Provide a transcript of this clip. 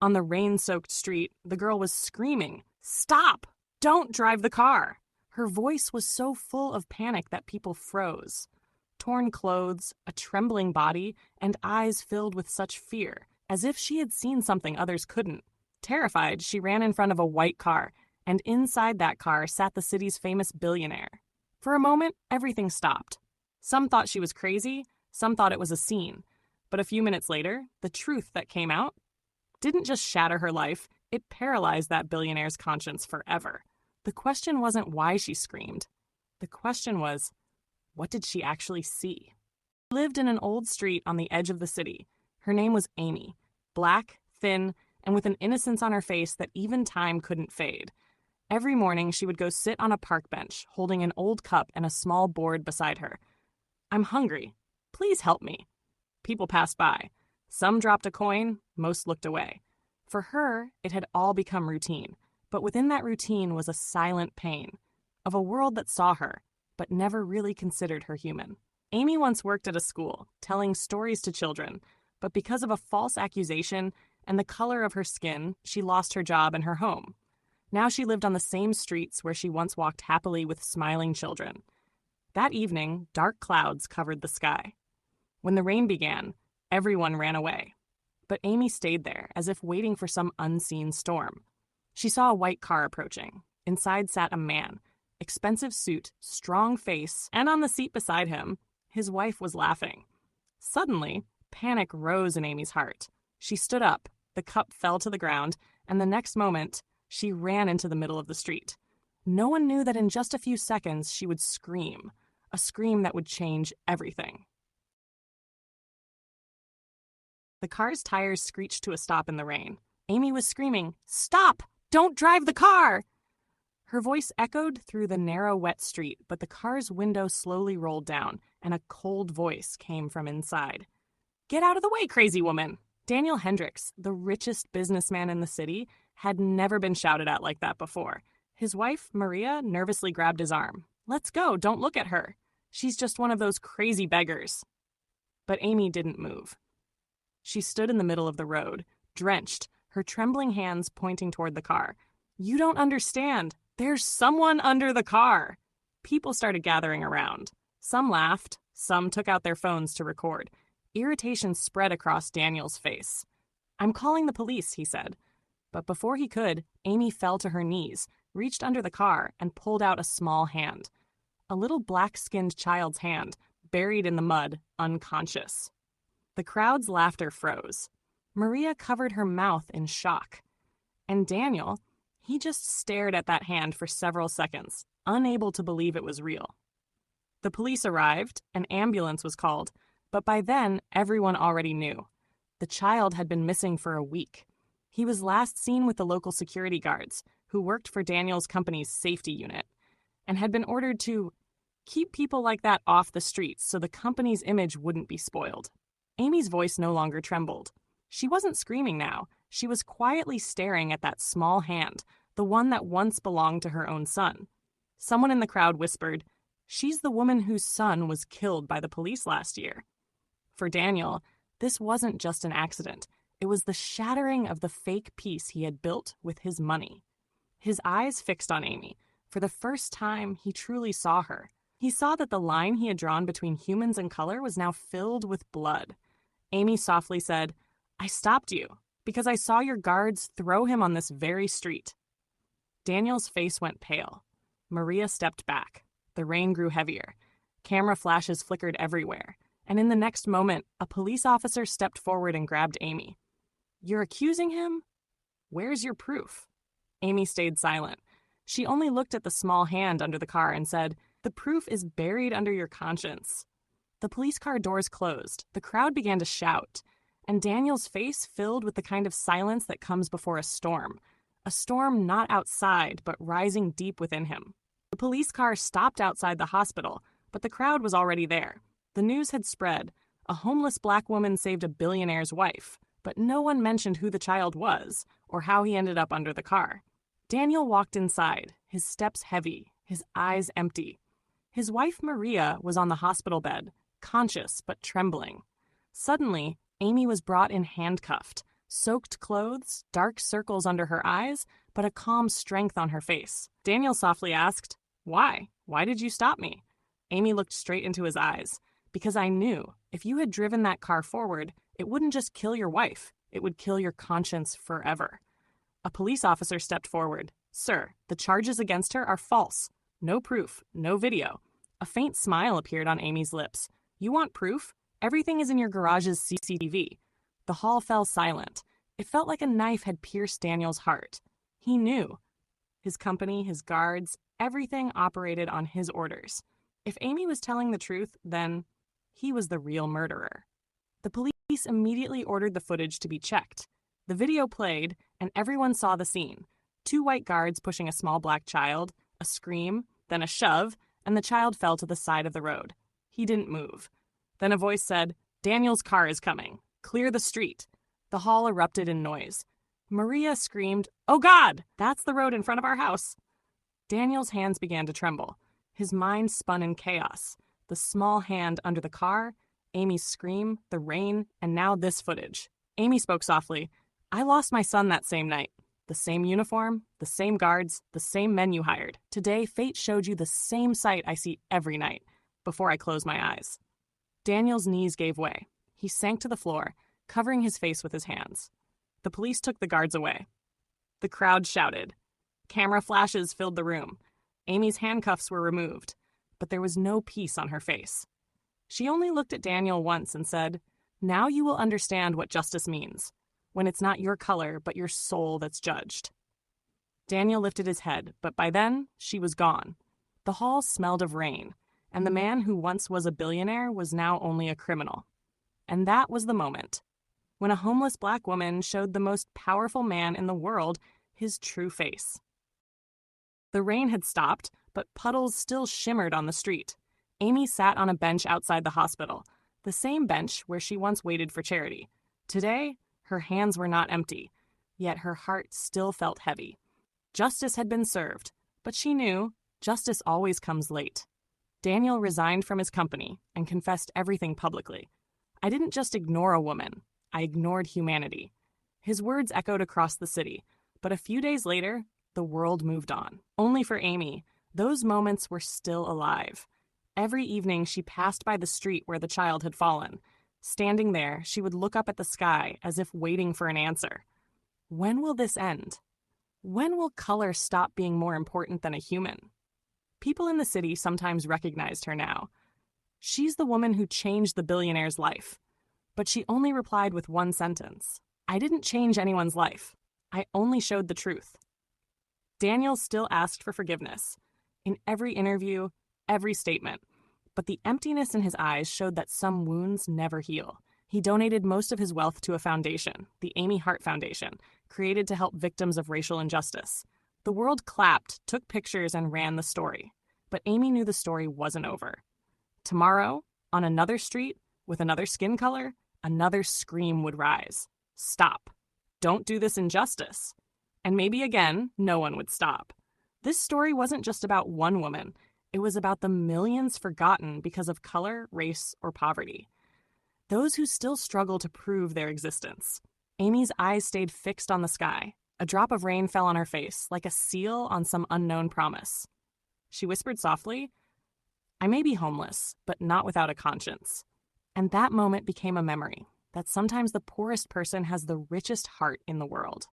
On the rain-soaked street, the girl was screaming, "Stop! Don't drive the car!" Her voice was so full of panic that people froze. Torn clothes, a trembling body, and eyes filled with such fear, as if she had seen something others couldn't. Terrified, she ran in front of a white car, and inside that car sat the city's famous billionaire. For a moment, everything stopped. Some thought she was crazy, some thought it was a scene. But a few minutes later, the truth that came out didn't just shatter her life, it paralyzed that billionaire's conscience forever. The question wasn't why she screamed. The question was, what did she actually see? She lived in an old street on the edge of the city. Her name was Amy, black, thin, and with an innocence on her face that even time couldn't fade. Every morning, she would go sit on a park bench, holding an old cup and a small board beside her. "I'm hungry. Please help me." People passed by. Some dropped a coin, most looked away. For her, it had all become routine. But within that routine was a silent pain of a world that saw her, but never really considered her human. Amy once worked at a school, telling stories to children, but because of a false accusation and the color of her skin, she lost her job and her home. Now she lived on the same streets where she once walked happily with smiling children. That evening, dark clouds covered the sky. When the rain began, everyone ran away. But Amy stayed there, as if waiting for some unseen storm. She saw a white car approaching. Inside sat a man, expensive suit, strong face, and on the seat beside him, his wife was laughing. Suddenly, panic rose in Amy's heart. She stood up, the cup fell to the ground, and the next moment, she ran into the middle of the street. No one knew that in just a few seconds she would scream, a scream that would change everything. The car's tires screeched to a stop in the rain. Amy was screaming, "Stop! Don't drive the car!" Her voice echoed through the narrow, wet street, but the car's window slowly rolled down, and a cold voice came from inside. "Get out of the way, crazy woman!" Daniel Hendricks, the richest businessman in the city, had never been shouted at like that before. His wife, Maria, nervously grabbed his arm. "Let's go, don't look at her. She's just one of those crazy beggars." But Amy didn't move. She stood in the middle of the road, drenched, her trembling hands pointing toward the car. "You don't understand. There's someone under the car." People started gathering around. Some laughed, some took out their phones to record. Irritation spread across Daniel's face. "I'm calling the police," he said. But before he could, Amy fell to her knees, reached under the car, and pulled out a small hand. A little black-skinned child's hand, buried in the mud, unconscious. The crowd's laughter froze. Maria covered her mouth in shock. And Daniel, he just stared at that hand for several seconds, unable to believe it was real. The police arrived, an ambulance was called, but by then everyone already knew. The child had been missing for a week. He was last seen with the local security guards, who worked for Daniel's company's safety unit, and had been ordered to keep people like that off the streets so the company's image wouldn't be spoiled. Amy's voice no longer trembled. She wasn't screaming now. She was quietly staring at that small hand, the one that once belonged to her own son. Someone in the crowd whispered, "She's the woman whose son was killed by the police last year." For Daniel, this wasn't just an accident. It was the shattering of the fake peace he had built with his money. His eyes fixed on Amy. For the first time, he truly saw her. He saw that the line he had drawn between humans and color was now filled with blood. Amy softly said, "I stopped you because I saw your guards throw him on this very street." Daniel's face went pale. Maria stepped back. The rain grew heavier. Camera flashes flickered everywhere. And in the next moment, a police officer stepped forward and grabbed Amy. "You're accusing him? Where's your proof?" Amy stayed silent. She only looked at the small hand under the car and said, "The proof is buried under your conscience." The police car doors closed. The crowd began to shout, and Daniel's face filled with the kind of silence that comes before a storm not outside, but rising deep within him. The police car stopped outside the hospital, but the crowd was already there. The news had spread. A homeless black woman saved a billionaire's wife, but no one mentioned who the child was or how he ended up under the car. Daniel walked inside, his steps heavy, his eyes empty. His wife Maria was on the hospital bed, conscious but trembling. Suddenly, Amy was brought in handcuffed, Soaked clothes, dark circles under her eyes, but a calm strength on her face. Daniel softly asked, "Why? Why did you stop me?" Amy looked straight into his eyes. "Because I knew, if you had driven that car forward, it wouldn't just kill your wife, it would kill your conscience forever." A police officer stepped forward. "Sir, the charges against her are false. No proof, no video." A faint smile appeared on Amy's lips. "You want proof? Everything is in your garage's CCTV." The hall fell silent. It felt like a knife had pierced Daniel's heart. He knew. His company, his guards, everything operated on his orders. If Amy was telling the truth, then he was the real murderer. The police immediately ordered the footage to be checked. The video played, and everyone saw the scene. 2 white guards pushing a small black child, a scream, then a shove, and the child fell to the side of the road. He didn't move. Then a voice said, "Daniel's car is coming. Clear the street." The hall erupted in noise. Maria screamed, "Oh God, that's the road in front of our house." Daniel's hands began to tremble. His mind spun in chaos. The small hand under the car, Amy's scream, the rain, and now this footage. Amy spoke softly. "I lost my son that same night. The same uniform, the same guards, the same men you hired. Today, fate showed you the same sight I see every night, before I close my eyes." Daniel's knees gave way. He sank to the floor, covering his face with his hands. The police took the guards away. The crowd shouted. Camera flashes filled the room. Amy's handcuffs were removed, but there was no peace on her face. She only looked at Daniel once and said, "Now you will understand what justice means, when it's not your color but your soul that's judged." Daniel lifted his head, but by then, she was gone. The hall smelled of rain, and the man who once was a billionaire was now only a criminal. And that was the moment when a homeless black woman showed the most powerful man in the world his true face. The rain had stopped, but puddles still shimmered on the street. Amy sat on a bench outside the hospital, the same bench where she once waited for charity. Today, her hands were not empty, yet her heart still felt heavy. Justice had been served, but she knew justice always comes late. Daniel resigned from his company and confessed everything publicly. "I didn't just ignore a woman, I ignored humanity." His words echoed across the city, but a few days later, the world moved on. Only for Amy, those moments were still alive. Every evening she passed by the street where the child had fallen. Standing there, she would look up at the sky as if waiting for an answer. When will this end? When will color stop being more important than a human? People in the city sometimes recognized her now. She's the woman who changed the billionaire's life. But she only replied with one sentence. "I didn't change anyone's life. I only showed the truth." Daniel still asked for forgiveness. In every interview, every statement. But the emptiness in his eyes showed that some wounds never heal. He donated most of his wealth to a foundation, the Amy Hart Foundation, created to help victims of racial injustice. The world clapped, took pictures, and ran the story. But Amy knew the story wasn't over. Tomorrow, on another street, with another skin color, another scream would rise. Stop. Don't do this injustice. And maybe again, no one would stop. This story wasn't just about one woman. It was about the millions forgotten because of color, race, or poverty. Those who still struggle to prove their existence. Amy's eyes stayed fixed on the sky. A drop of rain fell on her face, like a seal on some unknown promise. She whispered softly, "I may be homeless, but not without a conscience." And that moment became a memory that sometimes the poorest person has the richest heart in the world.